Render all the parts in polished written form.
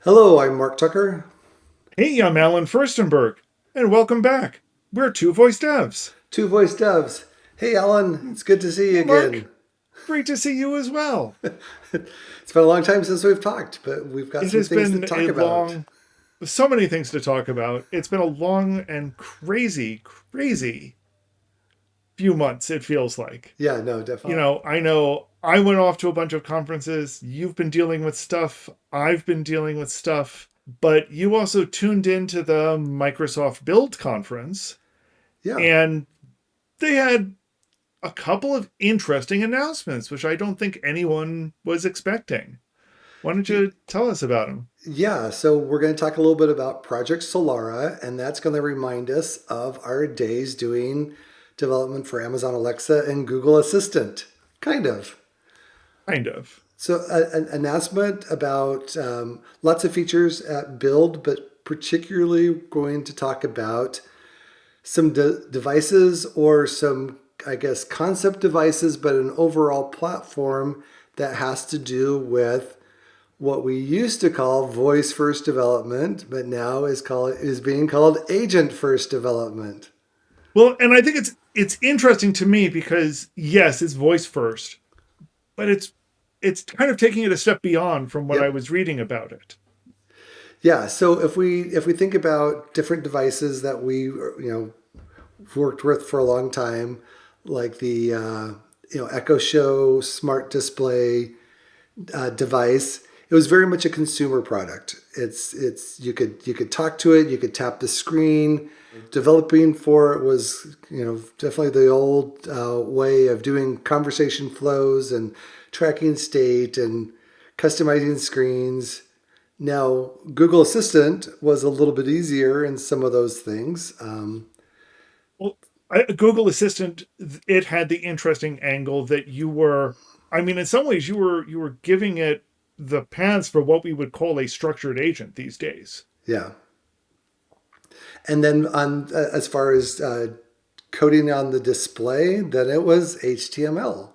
Hello, I'm Mark Tucker. Hey, I'm Alan Furstenberg, and welcome back. We're Two Voice Devs. Two Voice Devs. Hey, Alan, it's good to see you Hey, again. Mark. Great to see you as well. It's been a long time since we've talked, but we've got It some has things to been talk a about. long, so many things to talk about. It's been a long and crazy few months, it feels like. Yeah, no, definitely. I know I went off to a bunch of conferences. You've been dealing with stuff. I've been dealing with stuff. But you also tuned into the Microsoft Build conference, Yeah. and they had a couple of interesting announcements, which I don't think anyone was expecting. Why don't you tell us about them? Yeah, so we're going to talk a little bit about Project Solara, and that's going to remind us of our days doing development for Amazon Alexa and Google Assistant. Kind of. Kind of. So, an announcement about lots of features at Build, but particularly going to talk about some devices or some, I guess, concept devices, but an overall platform that has to do with what we used to call voice first development, but now is being called agent first development. Well, and I think it's interesting to me because yes, it's voice first, but it's kind of taking it a step beyond from what I Yep. was reading about it. Yeah. So if we think about different devices that we worked with for a long time, like the Echo Show smart display device. It was very much a consumer product. It's you could talk to it, you could tap the screen. Developing for it was definitely the old way of doing conversation flows and tracking state and customizing screens. Now Google Assistant was a little bit easier in some of those things. Well, Google Assistant, it had the interesting angle that you were, I mean, in some ways you were giving it the paths for what we would call a structured agent these days. Yeah, and then on as far as coding on the display, then it was HTML.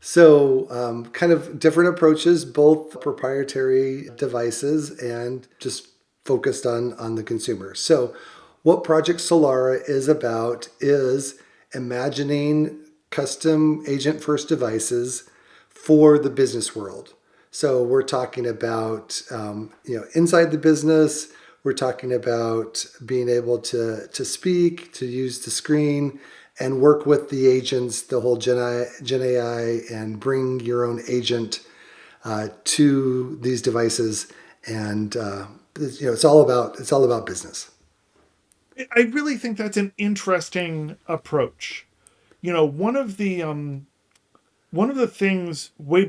So, kind of different approaches, both proprietary devices and just focused on the consumer. So, what Project Solara is about is imagining custom agent first devices for the business world. So, we're talking about inside the business. We're talking about being able to speak, to use the screen, and work with the agents, the whole Gen AI, and bring your own agent to these devices. And it's all about business. I really think that's an interesting approach. One of the things way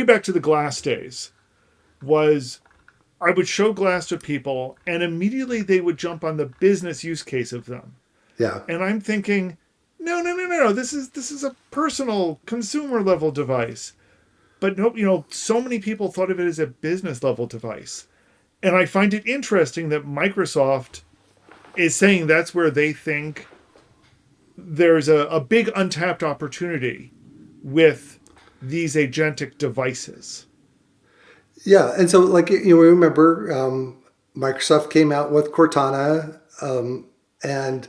back to the Glass days was I would show Glass to people and immediately they would jump on the business use case of them. Yeah, And I'm thinking, no. This is a personal consumer level device. But no, so many people thought of it as a business level device. And I find it interesting that Microsoft is saying that's where they think there's a big untapped opportunity with these agentic devices. yeah. And so, like remember, Microsoft came out with Cortana, and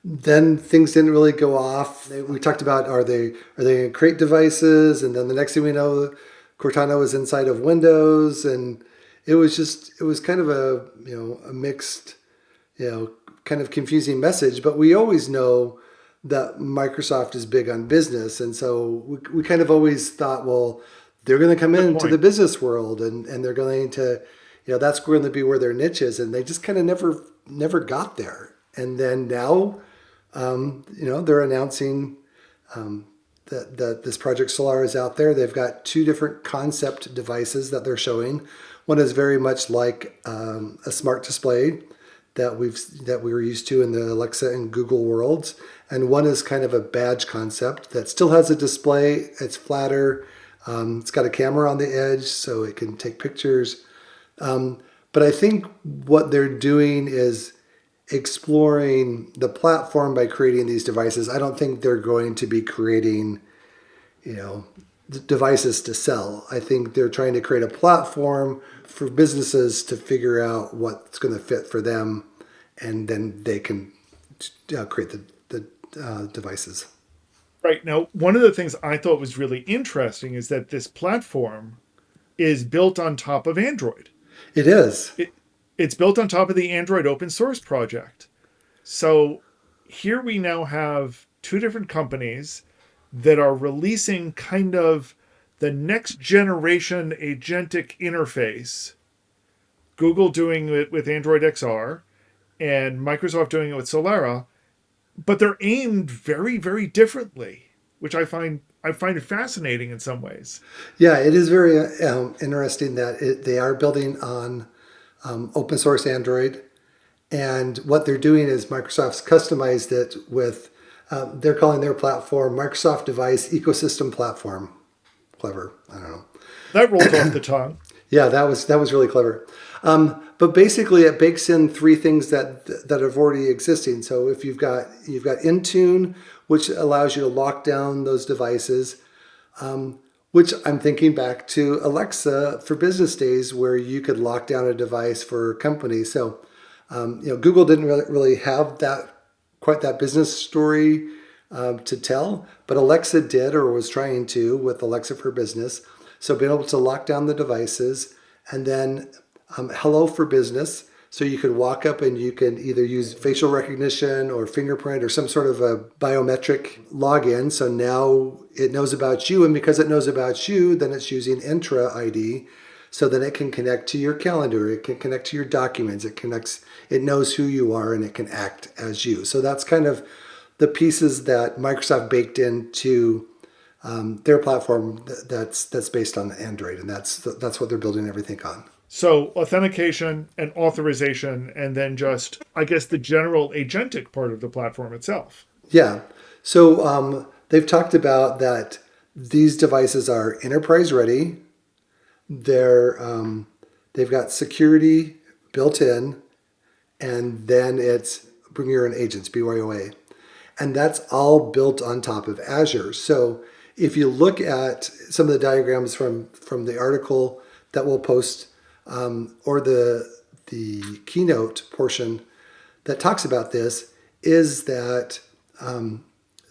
then things didn't really go off. We talked about are they going to create devices, and then the next thing we know, Cortana was inside of Windows, and it was kind of a mixed, kind of confusing message. But we always know that Microsoft is big on business, and so we kind of always thought, well, they're going to come Good into the point. business world, and they're going to, that's going to be where their niche is, and they just kind of never got there. And then now they're announcing that this Project Solar is out there. They've got two different concept devices that they're showing. One is very much like a smart display that we were used to in the Alexa and Google worlds, and one is kind of a badge concept that still has a display. It's flatter. It's got a camera on the edge, so it can take pictures. But I think what they're doing is exploring the platform by creating these devices. I don't think they're going to be creating, you know, devices to sell. I think they're trying to create a platform for businesses to figure out what's going to fit for them, and then they can create the devices. Right. Now, one of the things I thought was really interesting is that this platform is built on top of Android. It is. It, it's built on top of the Android open source project. So here we now have two different companies that are releasing kind of the next generation agentic interface. Google doing it with Android XR and Microsoft doing it with Solara, but they're aimed very, very differently, which I find fascinating in some ways. Yeah, it is very interesting that they are building on open source Android. And what they're doing is Microsoft's customized it with, they're calling their platform Microsoft Device Ecosystem Platform. Clever. I don't know. That rolls off the tongue. Yeah, that was really clever. But basically, it bakes in three things that are already existing. So if you've got Intune, which allows you to lock down those devices, which I'm thinking back to Alexa for business days, where you could lock down a device for companies. So Google didn't really have quite that business story to tell, but Alexa did, or was trying to, with Alexa for Business. So being able to lock down the devices, and then Hello for Business. So you could walk up and you can either use facial recognition or fingerprint or some sort of a biometric login. So now it knows about you, and because it knows about you, then it's using Entra ID. So then it can connect to your calendar, it can connect to your documents, it knows who you are, and it can act as you. So that's kind of the pieces that Microsoft baked into their platform that's based on Android, and that's what they're building everything on. So authentication and authorization, and then just, I guess, the general agentic part of the platform itself. Yeah. So they've talked about that these devices are enterprise ready. They've got security built in, and then it's bring your own agents, BYOA. And that's all built on top of Azure. So if you look at some of the diagrams from the article that we'll post, or the keynote portion that talks about this, is that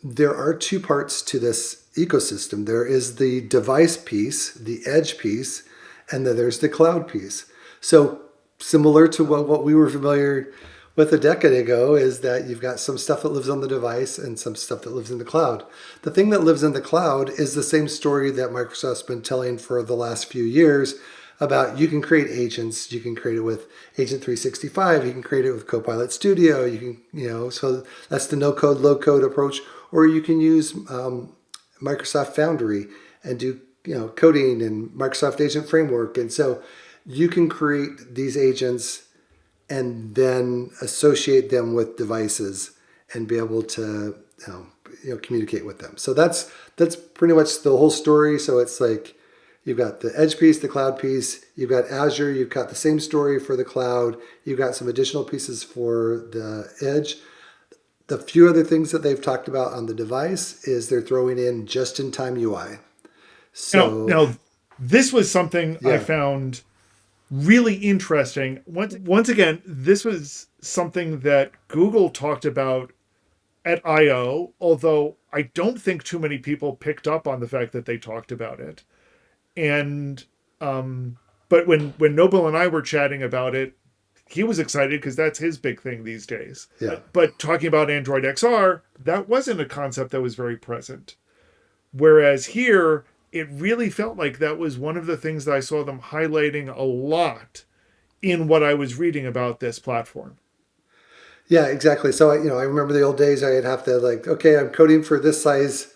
there are two parts to this ecosystem. There is the device piece, the edge piece, and then there's the cloud piece. So similar to what we were familiar with a decade ago, is that you've got some stuff that lives on the device and some stuff that lives in the cloud. The thing that lives in the cloud is the same story that Microsoft's been telling for the last few years about you can create agents. You can create it with Agent 365. You can create it with Copilot Studio. So that's the no code, low code approach. Or you can use Microsoft Foundry and do coding and Microsoft Agent Framework. And so you can create these agents and then associate them with devices and be able to communicate with them. So that's pretty much the whole story. So it's like you've got the edge piece, the cloud piece, you've got Azure, you've got the same story for the cloud, you've got some additional pieces for the edge. The few other things that they've talked about on the device is they're throwing in just-in-time UI. So Now, this was something I yeah, found really interesting. Once again, this was something that Google talked about at I/O, although I don't think too many people picked up on the fact that they talked about it. And but when Noble and I were chatting about it, he was excited because that's his big thing these days. yeah. But talking about Android XR, that wasn't a concept that was very present. Whereas here, it really felt like that was one of the things that I saw them highlighting a lot in what I was reading about this platform. Yeah, exactly. So I remember the old days. I'd have to okay, I'm coding for this size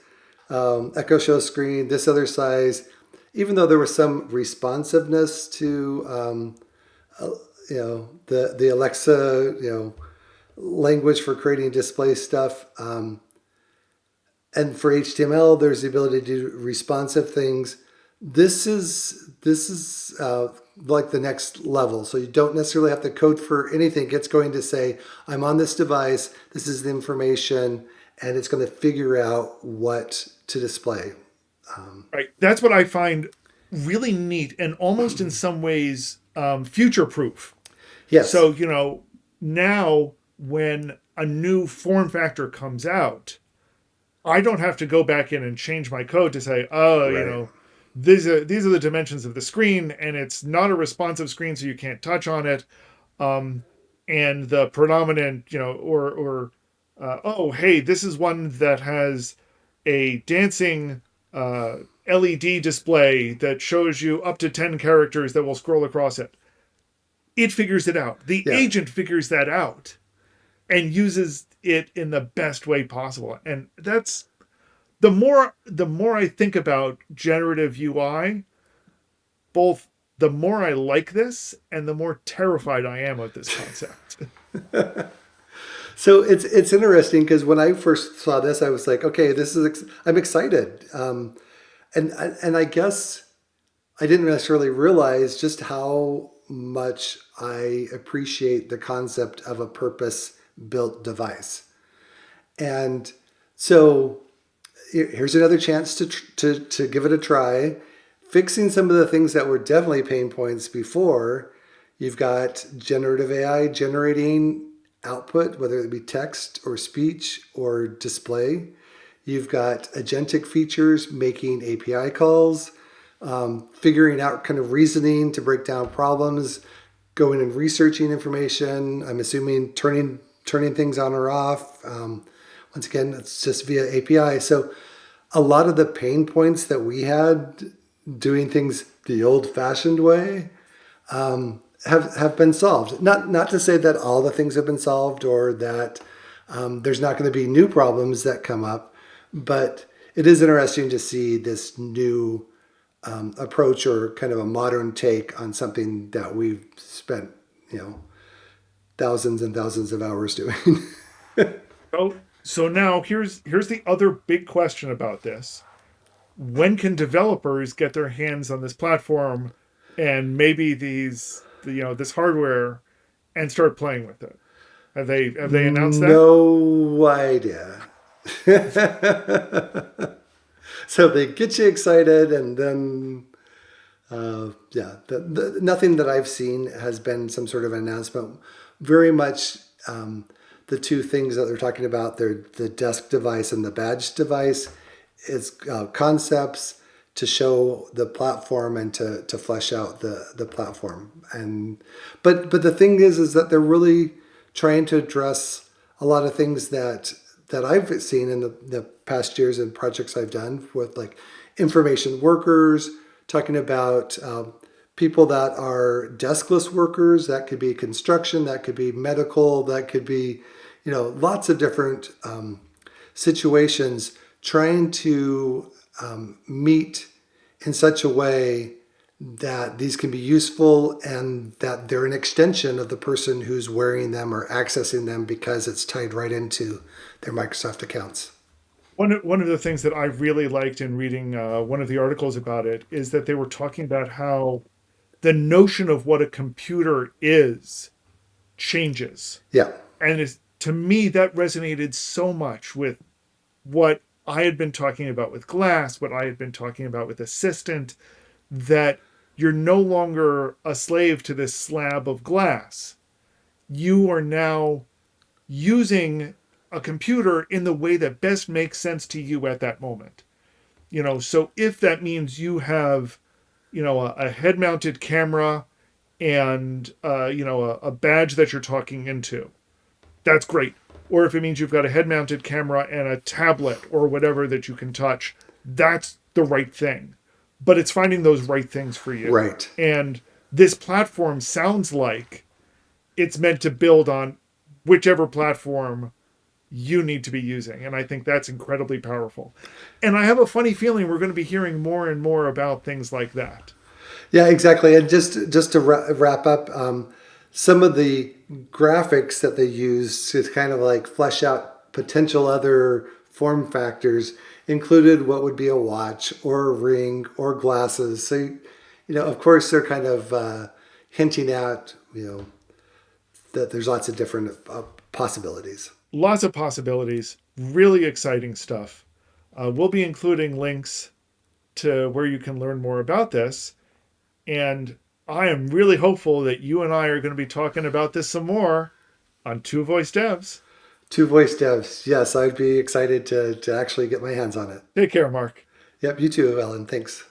Echo Show screen, this other size. Even though there was some responsiveness to the Alexa language for creating display stuff, and for HTML, there's the ability to do responsive things. This is like the next level. So you don't necessarily have to code for anything. It's going to say, I'm on this device, this is the information, and it's going to figure out what to display Right. That's what I find really neat and almost in some ways future proof. Yes. So, now when a new form factor comes out, I don't have to go back in and change my code to say, oh, Right. these are the dimensions of the screen, and it's not a responsive screen, so you can't touch on it. Um, and the predominant, or oh, hey, this is one that has a dancing LED display that shows you up to 10 characters that will scroll across it. It figures it out. The Yeah. agent figures that out and uses it in the best way possible. And that's the more I think about generative UI, both the more I like this and the more terrified I am of this concept. So it's interesting because when I first saw this, I was like, okay, I'm excited, and I guess I didn't necessarily realize just how much I appreciate the concept of a purpose-built device. And so here's another chance to give it a try, fixing some of the things that were definitely pain points before. You've got generative AI generating output, whether it be text or speech or display. You've got agentic features making API calls, figuring out kind of reasoning to break down problems, going and researching information. I'm assuming turning things on or off. Once again, it's just via API. So a lot of the pain points that we had doing things the old-fashioned way have been solved. Not to say that all the things have been solved or that there's not going to be new problems that come up, but it is interesting to see this new approach or kind of a modern take on something that we've spent, you know, thousands and thousands of hours doing. So now here's the other big question about this. When can developers get their hands on this platform and maybe this hardware and start playing with it? Have they announced that? No idea. So they get you excited, and then yeah, nothing that I've seen has been some sort of announcement. Very much the two things that they're talking about, they're the desk device and the badge device, is concepts to show the platform and to flesh out the platform. And but the thing is that they're really trying to address a lot of things that I've seen in the past years in projects I've done with like information workers, talking about people that are deskless workers. That could be construction, that could be medical, that could be, lots of different situations, trying to meet in such a way that these can be useful and that they're an extension of the person who's wearing them or accessing them because it's tied right into their Microsoft accounts. One of the things that I really liked in reading one of the articles about it is that they were talking about how the notion of what a computer is changes. Yeah. And to me, that resonated so much with what I had been talking about with Glass, what I had been talking about with Assistant, that you're no longer a slave to this slab of glass. You are now using a computer in the way that best makes sense to you at that moment. So if that means you have, a head mounted camera and, a badge that you're talking into, that's great. Or if it means you've got a head mounted camera and a tablet or whatever that you can touch, that's the right thing. But it's finding those right things for you. Right. And this platform sounds like it's meant to build on whichever platform you need to be using. And I think that's incredibly powerful. And I have a funny feeling we're going to be hearing more and more about things like that. Yeah, exactly. And just to wrap up, some of the graphics that they use to kind of like flesh out potential other form factors included what would be a watch or a ring or glasses. So, of course, they're kind of hinting at, that there's lots of different possibilities. Lots of possibilities, really exciting stuff. We'll be including links to where you can learn more about this. And I am really hopeful that you and I are going to be talking about this some more on Two Voice Devs. Two voice devs. Yes, I'd be excited to actually get my hands on it. Take care, Mark. Yep, you too, Ellen. Thanks.